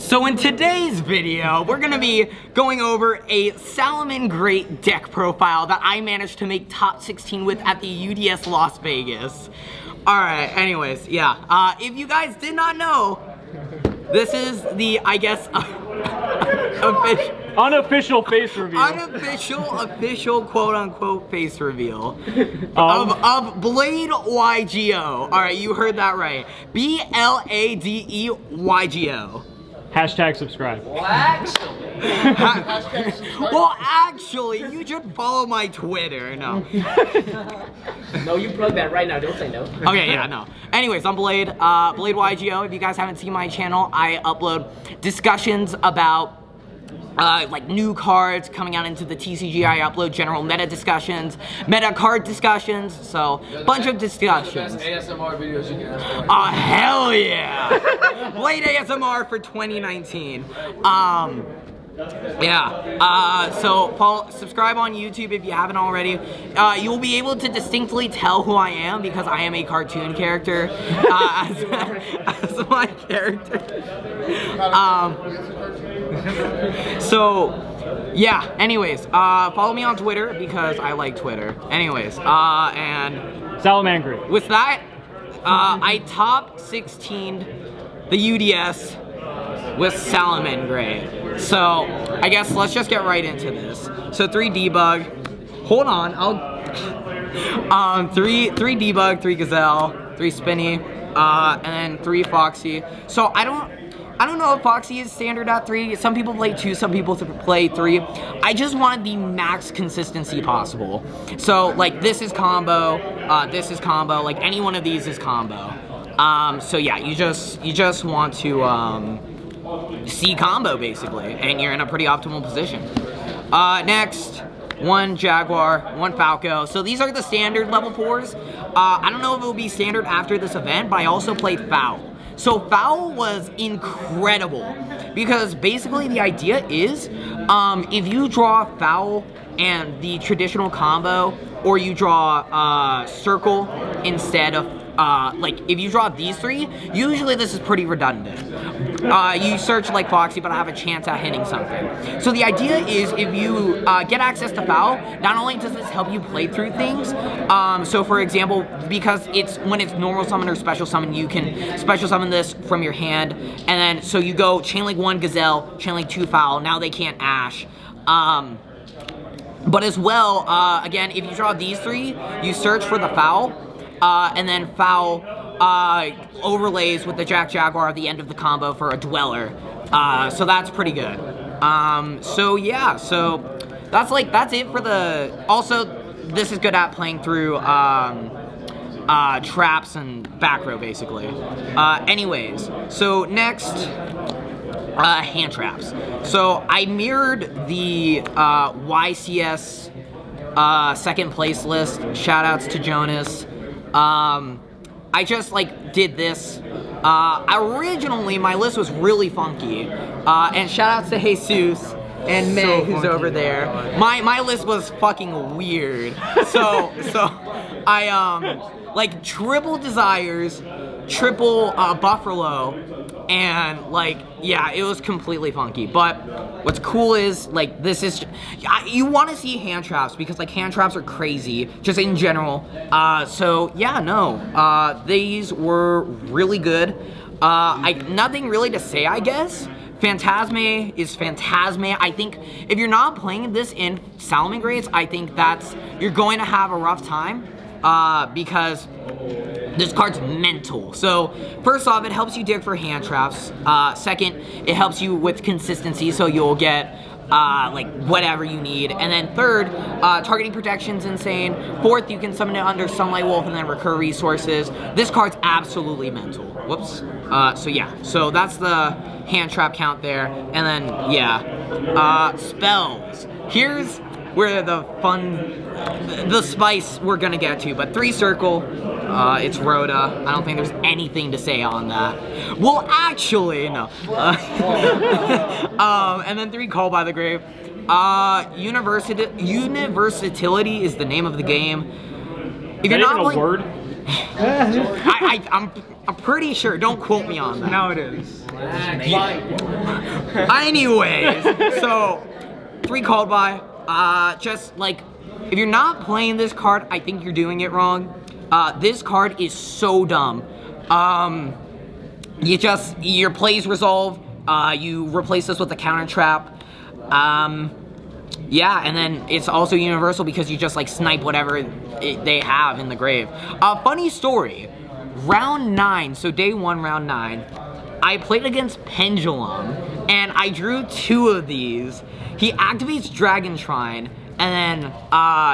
So in today's video, we're gonna be going over a Salamangreat Deck profile that I managed to make top 16 with at the UDS Las Vegas. Alright, anyways, yeah. If you guys did not know, this is the, I guess, unofficial face reveal. Official quote-unquote face reveal of BladeYGO. Alright, you heard that right. BladeYGO. Hashtag subscribe. Well, actually, you should follow my Twitter. No. No, you plug that right now. Don't say no. Okay, yeah, no. Anyways, I'm Blade. BladeYGO. If you guys haven't seen my channel, I upload discussions about like new cards coming out into the TCG. I upload general meta discussions, meta card discussions, so bunch of discussions. Best ASMR videos you can ask for. Oh, hell yeah! Blade ASMR for 2019. Yeah, so subscribe on YouTube if you haven't already. You'll be able to distinctly tell who I am because I am a cartoon character as my character. So, yeah, anyways, follow me on Twitter because I like Twitter. Anyways, and Salamangreat. with that, I top 16'd the UDS with Salamangreat. So, I guess let's just get right into this. So 3 debug. Hold on, I'll 3 debug, 3 gazelle, 3 spinny, and then 3 foxy. So I don't know if foxy is standard at 3. Some people play 2, some people play 3. I just wanted the max consistency possible. So like this is combo, like any one of these is combo. So yeah, you just want to see combo basically, and you're in a pretty optimal position. Next, 1 Jaguar, 1 Falco. So these are the standard level 4s. I don't know if it will be standard after this event, but I also played Foul. So Foul was incredible because basically the idea is if you draw Foul and the traditional combo, or you draw Circle instead of like if you draw these 3, usually this is pretty redundant. You search like Foxy, but I have a chance at hitting something. So the idea is if you get access to Foul, not only does this help you play through things, so for example, because when it's normal summon or special summon, you can special summon this from your hand, and then so you go Chain Link 1 Gazelle, Chain Link 2 Foul, now they can't Ash. But as well, again, if you draw these 3, you search for the Foul, and then Foul overlays with the Jaguar at the end of the combo for a Dweller. So that's pretty good. So yeah, so that's it for the, also this is good at playing through traps and back row basically. Anyways, so next, hand traps. So I mirrored the YCS second place list. Shoutouts to Jonas. I just like did this. Originally my list was really funky. And shoutouts to Jesus and May, who's over there. My list was fucking weird. So I like triple Desires, triple Buffalo, and like yeah, it was completely funky. But what's cool is like this is you want to see hand traps because like hand traps are crazy just in general. So yeah, no, these were really good. Nothing really to say, I guess. Phantasme is Phantasme. I think if you're not playing this in Salamangreats, I think you're going to have a rough time because this card's mental. So first off, it helps you dig for hand traps. Second, it helps you with consistency, so you'll get like whatever you need. And then third, targeting protection's insane. Fourth, you can summon it under Sunlight Wolf and then recur resources. This card's absolutely mental. Whoops. So yeah, so that's the hand trap count there. And then yeah, spells. Here's where the spice we're gonna get to, but 3 Circle, it's Rhoda. I don't think there's anything to say on that. Well, actually, no. And then 3 Call by the Grave. Universality is the name of the game. If you're not playing, a word? I'm pretty sure. Don't quote me on that. No, it is. Anyways, so 3 called by. Just like, if you're not playing this card, I think you're doing it wrong. This card is so dumb. Your plays resolve. You replace this with a counter trap. Yeah, and then it's also universal because you just like snipe whatever they have in the grave. Funny story. Round 9, so day 1, round 9, I played against Pendulum, and I drew 2 of these. He activates Dragon Shrine, and then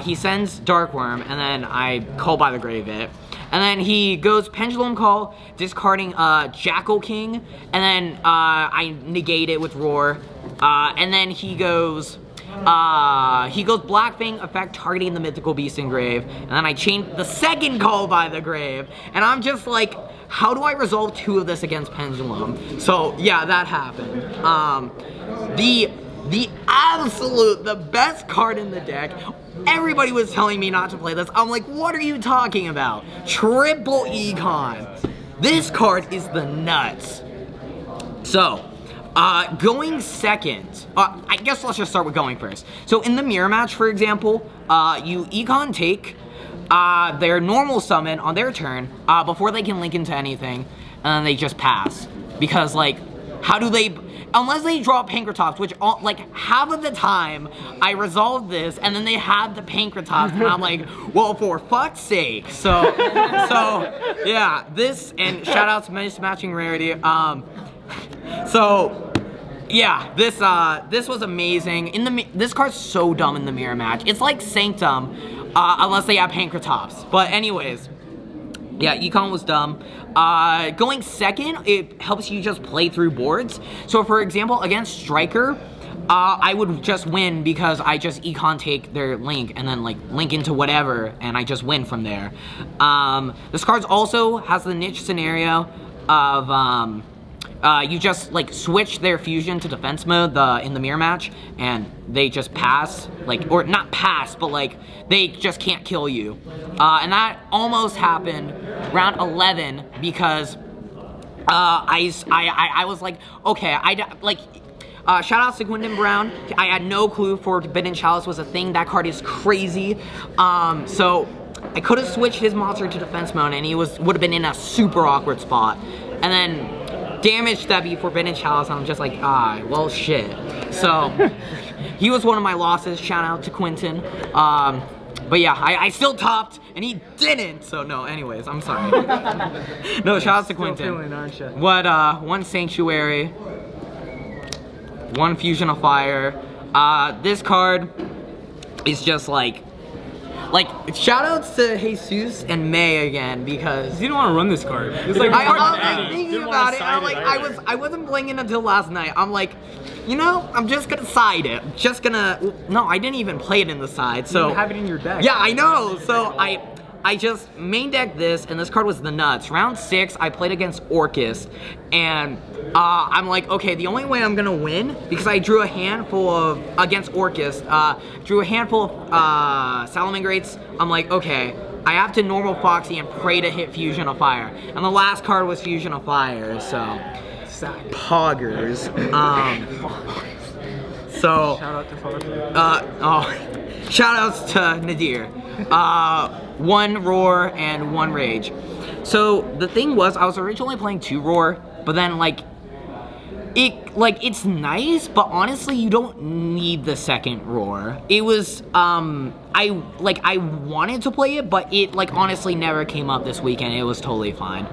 he sends Dark Worm, and then I call by the grave it. And then he goes Pendulum Call, discarding Jackal King, and then I negate it with Roar. And then he goes Black Fang effect targeting the mythical beast in grave, and then I chain the second call by the grave, and I'm just like, how do I resolve 2 of this against Pendulum? So yeah, that happened. The best card in the deck. Everybody was telling me not to play this. I'm like, what are you talking about? Triple Econ. This card is the nuts. So, going second, I guess let's just start with going first. So in the mirror match, for example, you Econ take their normal summon on their turn before they can link into anything, and then they just pass. Because, like, how do they... Unless they draw Pankratops, which, like, half of the time, I resolve this, and then they have the Pankratops, and I'm like, well, for fuck's sake. So yeah, this, and shoutouts to Mismatching Rarity. So, yeah, this was amazing. This card's so dumb in the mirror match. It's like Sanctum, unless they have Pankratops. But anyways, yeah, Econ was dumb. Going second, it helps you just play through boards. So for example, against Striker, I would just win because I just Econ take their link and then like link into whatever, and I just win from there. This card also has the niche scenario of you just like switch their fusion to defense mode in the mirror match, and they just pass, like, or not pass, but like they just can't kill you. And that almost happened round 11 because I was like, okay, shout out to Quentin Brown. I had no clue Forbidden Chalice was a thing. That card is crazy. So I could have switched his monster to defense mode, and he would have been in a super awkward spot. And then damaged that Forbidden Chalice, and I'm just like, well, shit. So he was one of my losses. Shout out to Quentin. But yeah, I still topped, and he didn't. So no, anyways, I'm sorry. No, shout out to Quentin. Still feeling, aren't you? What, 1 Sanctuary, 1 Fusion of Fire. This card is just like shoutouts to Jesus and May again, because You don't want to run this card. It's like I was like thinking about it. I'm like, I wasn't playing it until last night. I'm like, you know, I'm just gonna side it. I'm just gonna. No, I didn't even play it in the side. So You have it in your deck. yeah, I know. So I just main decked this, and this card was the nuts. Round 6, I played against Orcus, and I'm like, okay, the only way I'm gonna win, because I drew a handful of, against Orcus, drew a handful of Salamangreats. I'm like, okay, I have to normal Foxy and pray to hit Fusion of Fire. And the last card was Fusion of Fire, so. Poggers. So. Shout out to Farfar. Shoutouts to Nadir. 1 Roar and 1 Rage. So the thing was, I was originally playing 2 Roar, but then it's nice, but honestly you don't need the second Roar. It was I wanted to play it, but it honestly never came up this weekend. It was totally fine.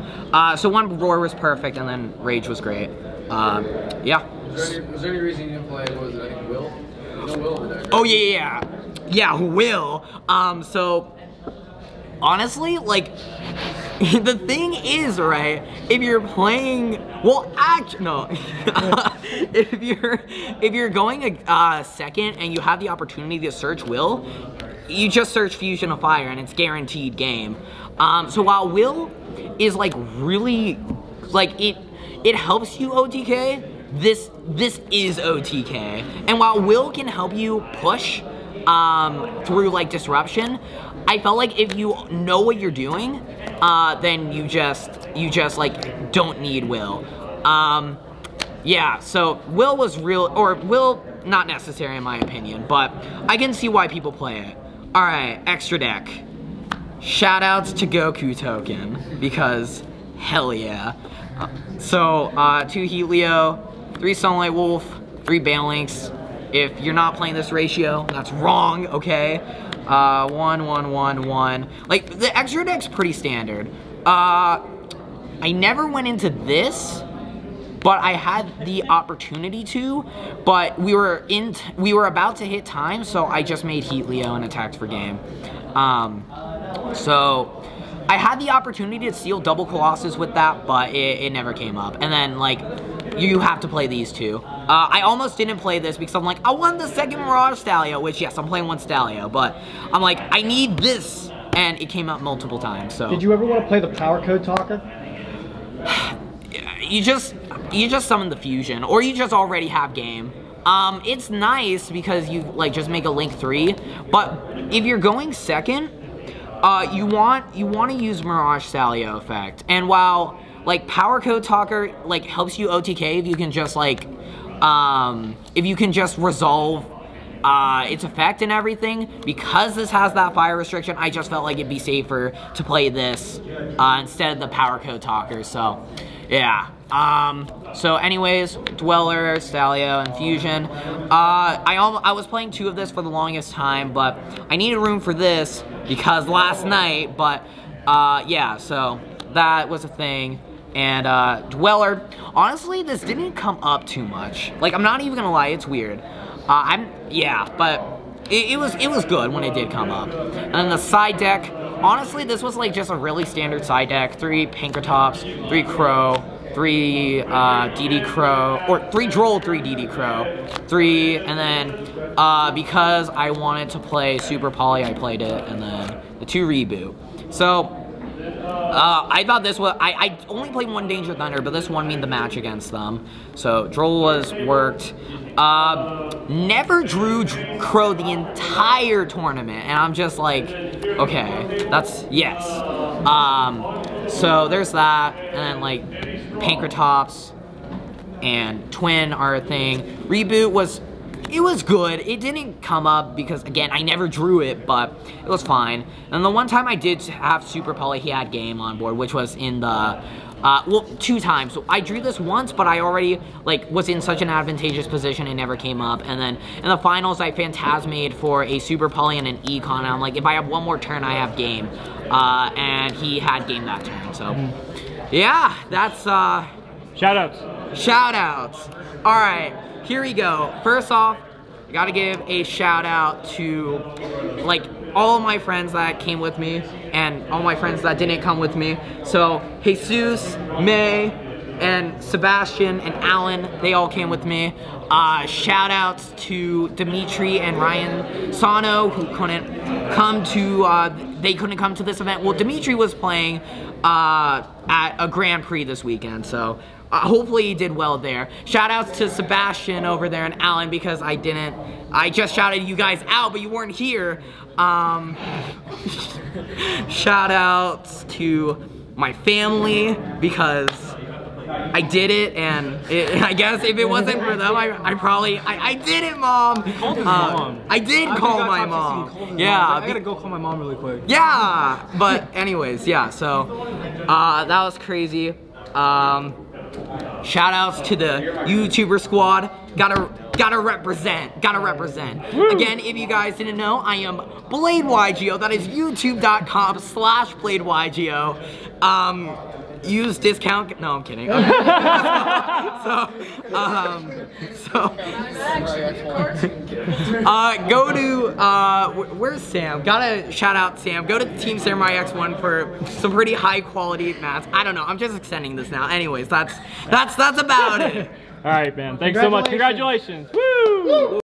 So 1 Roar was perfect, and then Rage was great. Yeah. Was there any reason you didn't play, what was it, I think Will? No Will over there. Oh yeah. Yeah, Will. So honestly, the thing is, right, if you're playing, well, actually, no. if you're going second and you have the opportunity to search Will, you just search Fusion of Fire and it's guaranteed game. So while Will is really, it helps you OTK, this is OTK. And while Will can help you push through disruption, I felt like if you know what you're doing, then you just don't need Will. yeah, so Will was Will not necessary in my opinion, but I can see why people play it. Alright, extra deck. Shoutouts to Goku token, because hell yeah. So, 2 Helio, 3 Sunlight Wolf, 3 Balinks. If you're not playing this ratio, that's wrong, okay? 1, 1, 1, 1. Like, the extra deck's pretty standard. I never went into this, but I had the opportunity to, but we were about to hit time, so I just made Helio and attacked for game. So I had the opportunity to steal double Colossus with that, but it never came up. And then, like, you have to play these two. I almost didn't play this because I'm like, I want the second Mirage Stalio, which, yes, I'm playing one Stalio, but I'm like, I need this, and it came up multiple times, so. Did you ever want to play the Power Code Talker? You just summon the Fusion, or you just already have game. It's nice because you, like, just make a Link 3, but if you're going second, you want to use Mirage Stalio effect. And while, like, Power Code Talker, like, helps you OTK if you can just, like, if you can just resolve its effect and everything, because this has that fire restriction, I just felt like it'd be safer to play this instead of the Power Code Talker, so, yeah. So anyways, Dweller, Stalio, and Fusion. I was playing 2 of this for the longest time, but I needed room for this because last night, but, yeah, so that was a thing. And, Dweller, honestly, this didn't come up too much. Like, I'm not even gonna lie, it's weird. Yeah, but it was good when it did come up. And then the side deck, honestly, this was like just a really standard side deck. 3 Pinkertops, 3 Crow, 3 DD Crow, or 3 Droll, 3 DD Crow, 3, and then because I wanted to play Super Poly, I played it, and then the 2 Reboot. So, I thought this was, I only played 1 Danger Thunder, but this won me the match against them. So, Droll was worked. Never drew Crow the entire tournament, and I'm just like, okay, that's, yes. So, there's that, and then, like, Pankratops and Twin are a thing. Reboot was, it was good. It didn't come up because, again, I never drew it, but it was fine. And the one time I did have Super Poly, he had game on board, which was in the, well, 2 times. So I drew this once, but I already, like, was in such an advantageous position, it never came up. And then in the finals, I Phantasmade for a Super Poly and an Econ, and I'm like, if I have one more turn, I have game. And he had game that turn, so. Yeah, that's, Shoutouts. Shoutouts. Alright, here we go. First off, I gotta give a shout out to, like, all of my friends that came with me and all my friends that didn't come with me. So, Jesus, May, and Sebastian and Alan, they all came with me. Shout outs to Dimitri and Ryan Sano, who couldn't come to, they couldn't come to this event. Well, Dimitri was playing at a Grand Prix this weekend, so hopefully he did well there. Shout outs to Sebastian over there and Alan, because I just shouted you guys out, but you weren't here. Shout outs to my family, because I did it, and I guess if it wasn't for them, I did it, Mom. He called his mom. I did call my mom. Yeah. I gotta go call my mom really quick. Yeah, but anyways, yeah, so that was crazy. Shout outs to the YouTuber squad. Gotta represent. Woo. Again, if you guys didn't know, I am BladeYGO. That is youtube.com/BladeYGO. Use discount. No, I'm kidding. Okay. Go to where's Sam? Gotta shout out Sam. Go to Team Samurai X1 for some pretty high quality mats. I don't know. I'm just extending this now. Anyways, that's about it. All right, man. Thanks so much. Congratulations. Woo!